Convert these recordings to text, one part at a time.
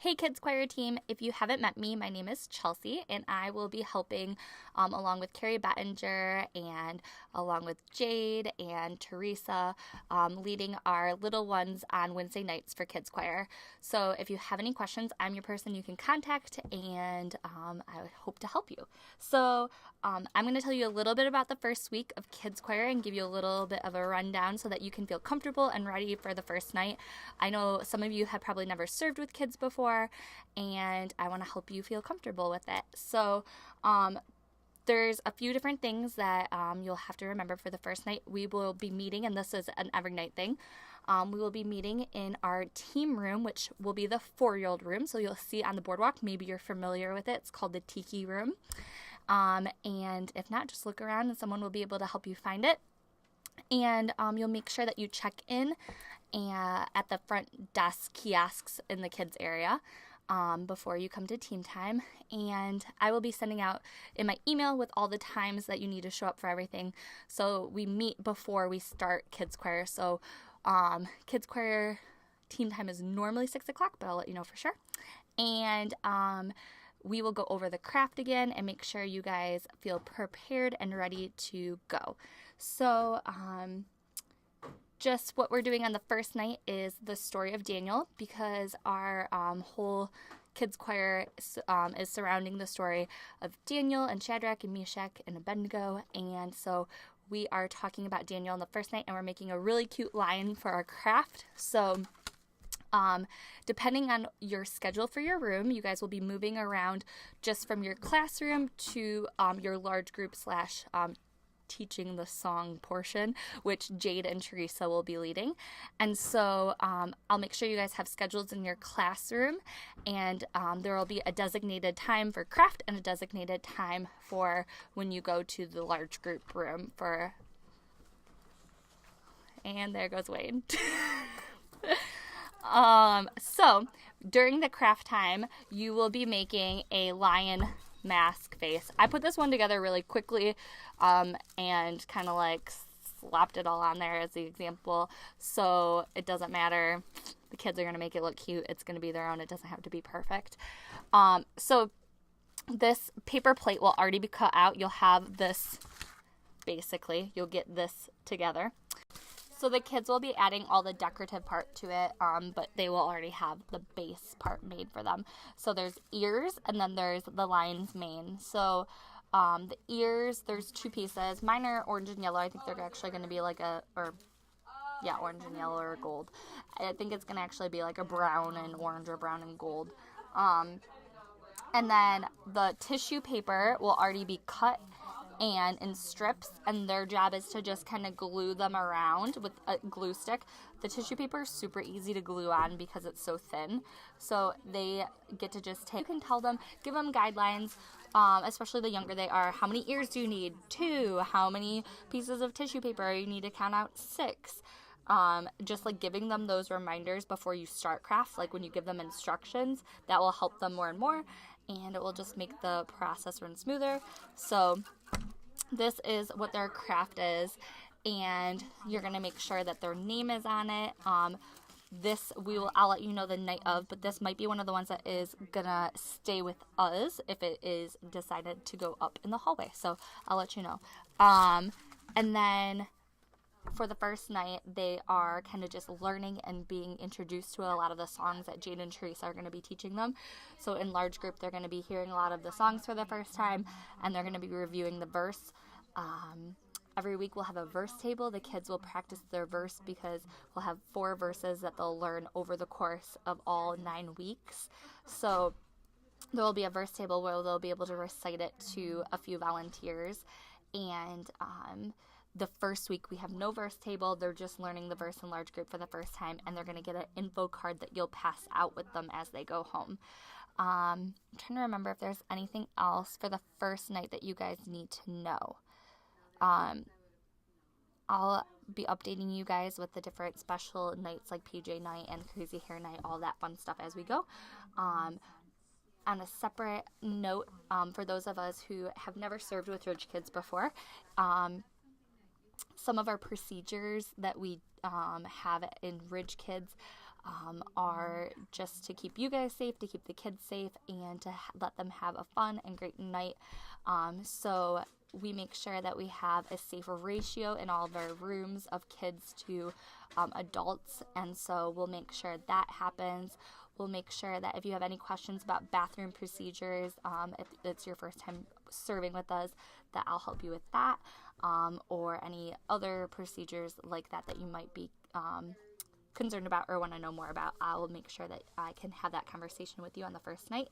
Hey Kids Choir team, if you haven't met me, my name is Chelsea and I will be helping along with Carrie Bettinger and along with Jade and Teresa leading our little ones on Wednesday nights for Kids Choir. So if you have any questions, I'm your person you can contact and I hope to help you. So I'm going to tell you a little bit about the first week of Kids Choir and give you a little bit of a rundown so that you can feel comfortable and ready for the first night. I know some of you have probably never served with kids before, and I want to help you feel comfortable with it. So there's a few different things that you'll have to remember for the first night. We will be meeting, and this is an every night thing. We will be meeting in our team room, which will be the 4-year-old room. So you'll see on the boardwalk, maybe you're familiar with it. It's called the Tiki Room. And if not, just look around and someone will be able to help you find it. And you'll make sure that you check in at the front desk kiosks in the kids area before you come to team time. And I will be sending out in my email with all the times that you need to show up for everything. So we meet before we start Kids Choir. So Kids Choir team time is normally 6 o'clock, but I'll let you know for sure. And we will go over the craft again and make sure you guys feel prepared and ready to go. So just what we're doing on the first night is the story of Daniel, because our whole Kids Choir is surrounding the story of Daniel and Shadrach and Meshach and Abednego. And so we are talking about Daniel on the first night, and we're making a really cute line for our craft. So depending on your schedule for your room, you guys will be moving around just from your classroom to your large group / teaching the song portion, which Jade and Teresa will be leading. And so I'll make sure you guys have schedules in your classroom, and there will be a designated time for craft and a designated time for when you go to the large group room for, and there goes Wade. So during the craft time, you will be making a lion mask face. I put this one together really quickly and kind of like slapped it all on there as the example, so it doesn't matter. The kids are going to make it look cute. It's going to be their own. It doesn't have to be perfect. So this paper plate will already be cut out. You'll have this, basically, you'll get this together. So the kids will be adding all the decorative part to it, but they will already have the base part made for them. So there's ears, and then there's the lion's mane. So the ears, there's 2 pieces. Mine are orange and yellow. I think they're actually going to be like orange and yellow or gold. I think it's going to actually be like a brown and orange or brown and gold. And then the tissue paper will already be cut and in strips, and their job is to just kind of glue them around with a glue stick. The tissue paper is super easy to glue on because it's so thin, so they get to just take, you can tell them, give them guidelines, especially the younger they are. How many ears do you need? 2. How many pieces of tissue paper? You need to count out 6. Just like giving them those reminders before you start craft, like when you give them instructions, that will help them more and more, and it will just make the process run smoother. So this is what their craft is, and you're going to make sure that their name is on it. I'll let you know the night of, but this might be one of the ones that is going to stay with us if it is decided to go up in the hallway. So I'll let you know. And then for the first night, they are kind of just learning and being introduced to a lot of the songs that Jade and Teresa are going to be teaching them. So in large group, they're going to be hearing a lot of the songs for the first time, and they're going to be reviewing the verse. Every week we'll have a verse table. The kids will practice their verse because we'll have 4 verses that they'll learn over the course of all 9 weeks. So there will be a verse table where they'll be able to recite it to a few volunteers. And the first week we have no verse table. They're just learning the verse in large group for the first time, and they're going to get an info card that you'll pass out with them as they go home. I'm trying to remember if there's anything else for the first night that you guys need to know. I'll be updating you guys with the different special nights like PJ night and crazy hair night, all that fun stuff as we go. On a separate note, for those of us who have never served with Ridge Kids before, some of our procedures that we have in Ridge Kids are just to keep you guys safe, to keep the kids safe, and to let them have a fun and great night. So we make sure that we have a safer ratio in all of our rooms of kids to adults, and so we'll make sure that happens. We'll make sure that if you have any questions about bathroom procedures, if it's your first time serving with us, that I'll help you with that, or any other procedures like that that you might be concerned about or want to know more about. I will make sure that I can have that conversation with you on the first night.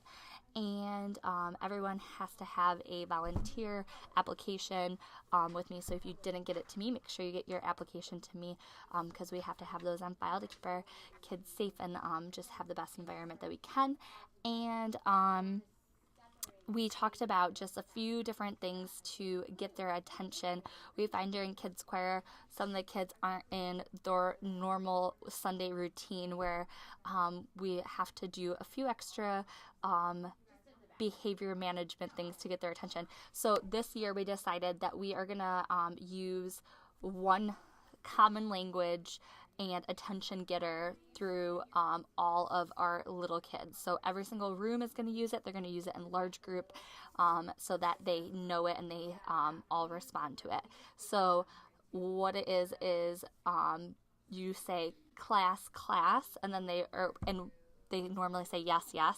And everyone has to have a volunteer application with me. So if you didn't get it to me, make sure you get your application to me, because we have to have those on file to keep our kids safe and just have the best environment that we can. And we talked about just a few different things to get their attention. We find during kids choir, some of the kids aren't in their normal Sunday routine, where we have to do a few extra behavior management things to get their attention. So this year we decided that we are gonna use one common language and attention getter through all of our little kids. So every single room is going to use it. They're going to use it in large group so that they know it and they all respond to it. So what it is you say class, class, and then they normally say yes, yes.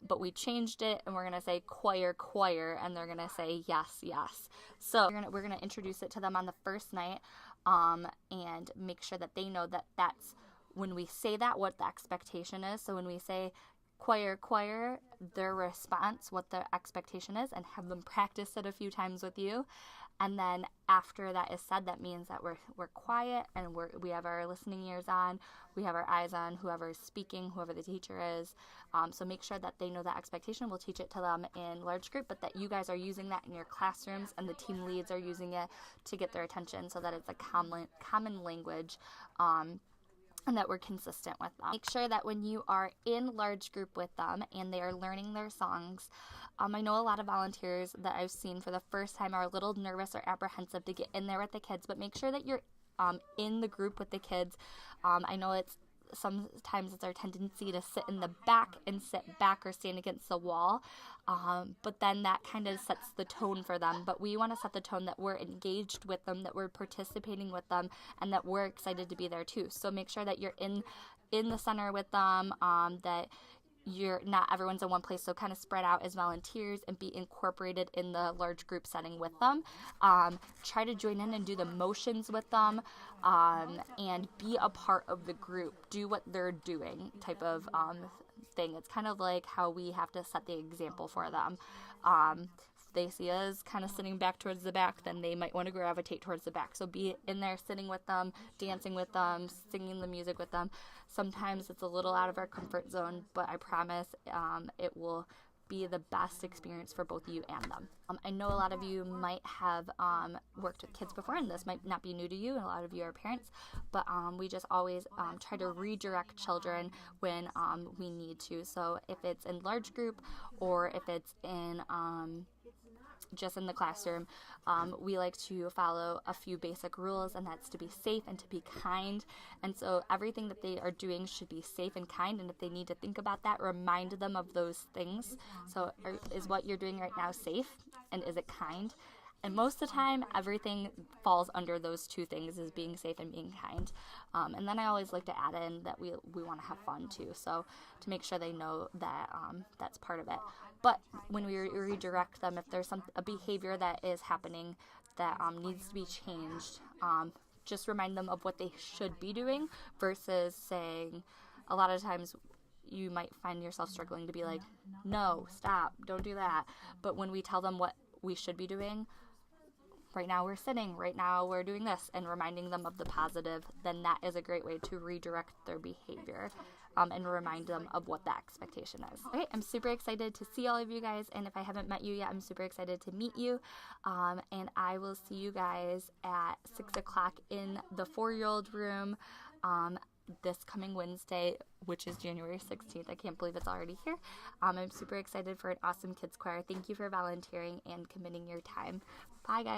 But we changed it, and we're going to say choir, choir, and they're going to say yes, yes. So we're going to introduce it to them on the first night, and make sure that they know that that's when we say that, what the expectation is. So when we say choir, choir, their response, what the expectation is, and have them practice it a few times with you. And then after that is said, that means that we're quiet and we have our listening ears on, we have our eyes on whoever is speaking, whoever the teacher is. So make sure that they know that expectation. We'll teach it to them in large group, but that you guys are using that in your classrooms and the team leads are using it to get their attention, so that it's a common language. And that we're consistent with them. Make sure that when you are in large group with them and they are learning their songs, I know a lot of volunteers that I've seen for the first time are a little nervous or apprehensive to get in there with the kids, but make sure that you're in the group with the kids. I know sometimes it's our tendency to sit in the back and sit back or stand against the wall, but then that kind of sets the tone for them. But we want to set the tone that we're engaged with them, that we're participating with them, and that we're excited to be there too. So make sure that you're in the center with them, that you're not everyone's in one place, so kind of spread out as volunteers and be incorporated in the large group setting with them. Try to join in and do the motions with them, and be a part of the group. Do what they're doing type of thing. It's kind of like how we have to set the example for them. If they see us kind of sitting back towards the back, then they might want to gravitate towards the back. So be in there sitting with them, dancing with them, singing the music with them. Sometimes it's a little out of our comfort zone, but I promise it will be the best experience for both you and them. I know a lot of you might have worked with kids before, and this might not be new to you, and a lot of you are parents, but we just always try to redirect children when we need to. So if it's in large group or if it's in just in the classroom, we like to follow a few basic rules, and that's to be safe and to be kind. And so everything that they are doing should be safe and kind, and if they need to think about that, remind them of those things. So is what you're doing right now safe, and is it kind? And most of the time, everything falls under those two things, is being safe and being kind. And then I always like to add in that we want to have fun too, so to make sure they know that that's part of it. But when we redirect them, if there's a behavior that is happening that needs to be changed, just remind them of what they should be doing versus saying, a lot of times you might find yourself struggling to be like, no, stop, don't do that. But when we tell them what we should be doing, right now we're sitting, right now we're doing this, and reminding them of the positive, then that is a great way to redirect their behavior and remind them of what the expectation is. Okay, I'm super excited to see all of you guys, and if I haven't met you yet, I'm super excited to meet you, and I will see you guys at 6 o'clock in the 4-year-old room this coming Wednesday, which is January 16th. I can't believe it's already here. I'm super excited for an awesome kids choir. Thank you for volunteering and committing your time. Bye, guys.